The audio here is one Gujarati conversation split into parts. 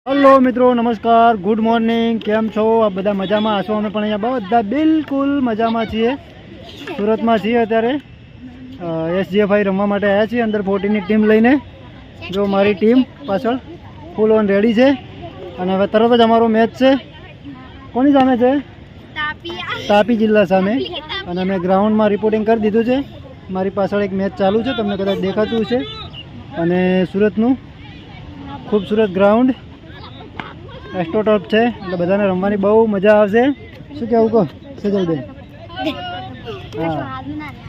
हेलो मित्रों नमस्कार गुड मॉर्निंग केम छो आप बधा मजा में हशो अमे पण अहींया बधा बिल्कुल मजा में छीए सूरत में छीए अत्यारे एसजीएफआई रमवा माटे आया छीए अंदर 14 ની टीम लईने जो मारी टीम पाछळ फूल ऑन रेडी छे अने हवे तरत ज अमारो मैच छे कोनी सामे छे तापी जिल्ला सामे अने अमे ग्राउंड में रिपोर्टिंग कर दीधुं छे मारी पाछळ एक मैच चालू छे तमने कदाच देखातुं हशे अने सूरतनुं खूबसूरत ग्राउंड एस्ट्रोटर्फ है એટલે બધાને રમવાની બહુ મજા આવશે શું કહેવું કહો સજલબેન હા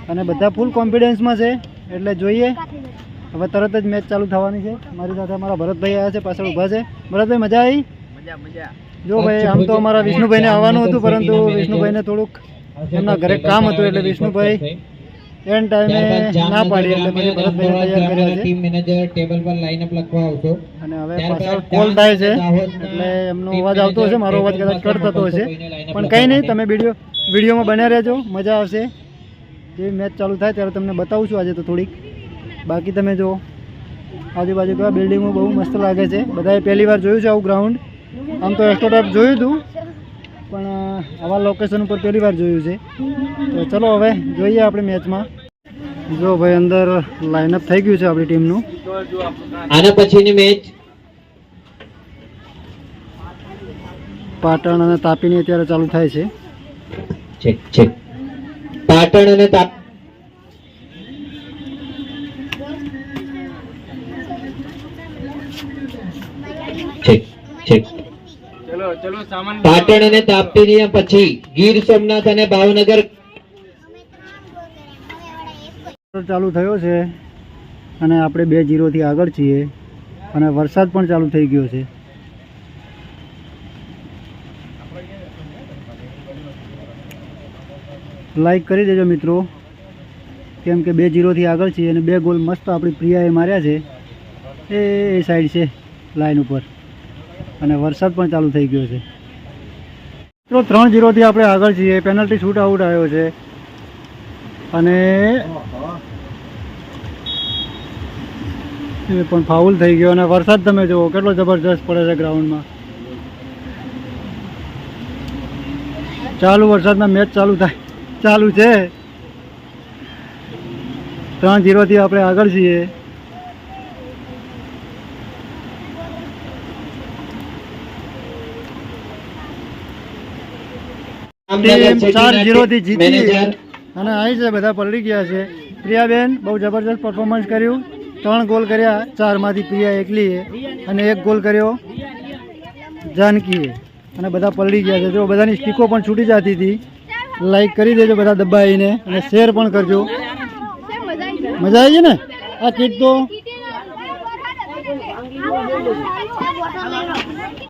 અને બધા ફૂલ કોન્ફિડન્સમાં છે એટલે જોઈએ હવે તરત જ મેચ ચાલુ થવાની છે મારી સાથે અમારા ભરતભાઈ આવ્યા છે પાછળ ઊભા છે ભરતભાઈ મજા આવી મજા જો ભાઈ આમ તો અમારા વિષ્ણુભાઈને આવવાનું હતું પરંતુ વિષ્ણુભાઈને થોડુંક એમના ઘરે કામ હતું એટલે વિષ્ણુભાઈ એન્ડ ટાઈમે ના પાડી એટલે પછી ભરતભાઈને તૈયાર કર્યા છે ટીમ મેનેજર ટેબલ પર લાઈન અપ લખવા આવશો અને હવે પાછળ કોલ થાય છે એટલે એમનો અવાજ આવતો હશે મારો અવાજ કદાચ કટ થતો હશે પણ કંઈ નહીં તમે વિડીયોમાં બન્યા રહેજો મજા આવશે જે મેચ ચાલુ થાય ત્યારે તમને બતાવું છું આજે તો થોડીક બાકી તમે જો આજુબાજુ કેવા બિલ્ડિંગો બહુ મસ્ત લાગે છે બધાએ પહેલી વાર જોયું છે આવું ગ્રાઉન્ડ આમ તો એસ્ટ્રોટર્ફ જોયું હતું પણ આવા લોકેશન ઉપર પહેલી વાર જોયું છે તો ચલો હવે જોઈએ આપણે મેચમાં જો ભાઈ અંદર લાઇનઅપ થઈ ગયું છે આપણી ટીમનું આના પછીની મેચ પાટણ અને તાપીની અત્યારે ચાલુ થાય છે ચેક ચેક પાટણ અને તાપી ચેક ચેક પાટણ અને તાપીની પછી ગીર સોમનાથ અને ભાવનગર ચાલુ થયો છે અને આપણે 2-0 થી આગળ છીએ અને વરસાદ પણ ચાલુ થઈ ગયો છે લાઈક કરી દેજો મિત્રો કેમ કે 2-0 થી આગળ છીએ અને 2 ગોલ મસ્ત આપણી પ્રિયાએ માર્યા છે એ સાઈડ છે લાઈન ઉપર અને વરસાદ પણ ચાલુ થઈ ગયો છે મિત્રો 3-0 થી આપણે આગળ છીએ પેનલ્ટી શૂટ આઉટ આવ્યો છે અને એ પણ ફાઉલ થઈ ગયો અને વરસાદ તમે જુઓ કેટલો જબરજસ્ત પડે છે ગ્રાઉન્ડમાં ચાલુ વરસાદમાં મેચ ચાલુ છે 3-0 થી આપણે આગળ છીએ ટીમ 4-0 થી જીતી અને અહીં છે બધા પલળી ગયા છે પ્રિયાબેન બહુ જબરજસ્ત પરફોર્મન્સ કર્યું 3 ગોલ કર્યા 4 માંથી પ્રિયા એકલીએ અને 1 ગોલ કર્યો જાનકીએ અને બધા પલળી ગયા છે જો બધાની સ્ટીકો પણ છૂટી જતી હતી લાઈક કરી દેજો બધા દબાઈને અને શેર પણ કરજો મજા આવી છે ને આ કીટ તો